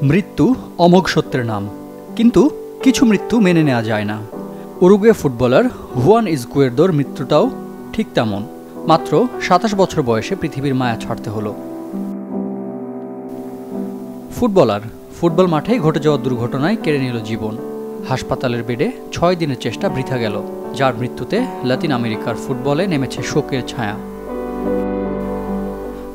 মৃত্যু অমোঘ সত্যের নাম, কিন্তু কিছু মৃত্যু মেনে নেওয়া যায় না। উরুগুয়ে ফুটবলার হুয়ান ইজকুয়েরদোর মৃত্যুটাও ঠিক তেমন। মাত্র ২৭ বছর বয়সে পৃথিবীর মায়া ছাড়তে হলো। ফুটবল মাঠেই ঘটে যাওয়া দুর্ঘটনায় কেড়ে নিল জীবন। হাসপাতালের বেডে ৬ দিনের চেষ্টা বৃথা গেল, যার মৃত্যুতে লাতিন আমেরিকার ফুটবলে নেমেছে শোকের ছায়া।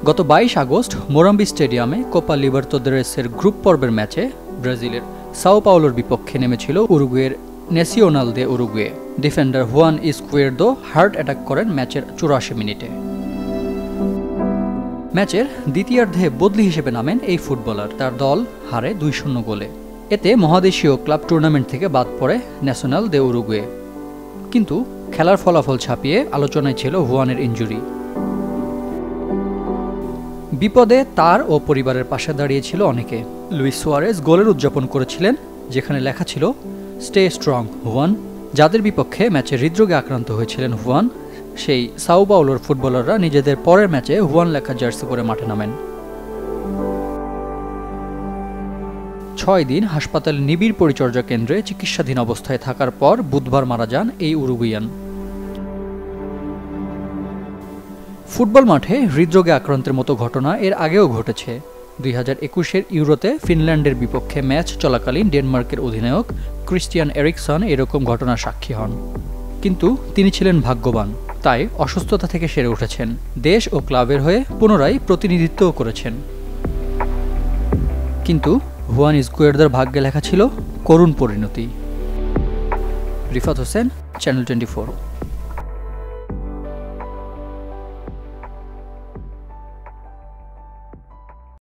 গত ২২ আগস্ট মোরাম্বি স্টেডিয়ামে কোপা লিবার্তাদোরেসের গ্রুপ পর্বের ম্যাচে ব্রাজিলের সাও পাওলোর বিপক্ষে নেমেছিল উরুগুয়ের Nacional de Uruguay. Defender Juan Izquierdo heart attack করেন ম্যাচের ৮৪ মিনিটে। ম্যাচের দ্বিতীয়ার্ধে বদলি হিসেবে নামেন এই ফুটবলার। তার দল হারে ২-০ গোলে। এতে মহাদেশীয় ক্লাব টুর্নামেন্ট থেকে বাদ পড়ে ন্যাশনাল দে উরুগুয়ে। কিন্তু খেলার ফলাফল ছাপিয়ে আলোচনায় ছিল হুয়ানের ইনজুরি। বিপদে তার ও পরিবারের পাশে দাঁড়িয়েছিল অনেকে। লুইস সুয়ারেজ গোলের উদযাপন করেছিলেন, যেখানে লেখা ছিল স্টে স্ট্রং হুয়ান। যাদের বিপক্ষে ম্যাচে হৃদরোগে আক্রান্ত হয়েছিলেন হুয়ান, সেই সাও পাওলোর ফুটবলাররা নিজেদের পরের ম্যাচে হুয়ান লেখা জার্সি পরে মাঠে নামেন। ৬ দিন হাসপাতালে নিবিড় পরিচর্যা কেন্দ্রে চিকিৎসাধীন অবস্থায় থাকার পর বুধবার মারা যান এই উরুগুইয়ান। ফুটবল মাঠে হৃদরোগে আক্রান্তের মতো ঘটনা এর আগেও ঘটেছে। ২০২১-এর ইউরোতে ফিনল্যান্ডের বিপক্ষে ম্যাচ চলাকালীন ডেনমার্কের অধিনায়ক ক্রিস্টিয়ান এরিকসন এরকম ঘটনার সাক্ষী হন। কিন্তু তিনি ছিলেন ভাগ্যবান, তাই অসুস্থতা থেকে সেরে উঠেছেন। দেশ ও ক্লাবের হয়ে পুনরায় প্রতিনিধিত্বও করেছেন। কিন্তু হুয়ান ইজকুয়েরদোর ভাগ্যে লেখা ছিল করুণ পরিণতি। রিফাত হোসেন, চ্যানেল 24।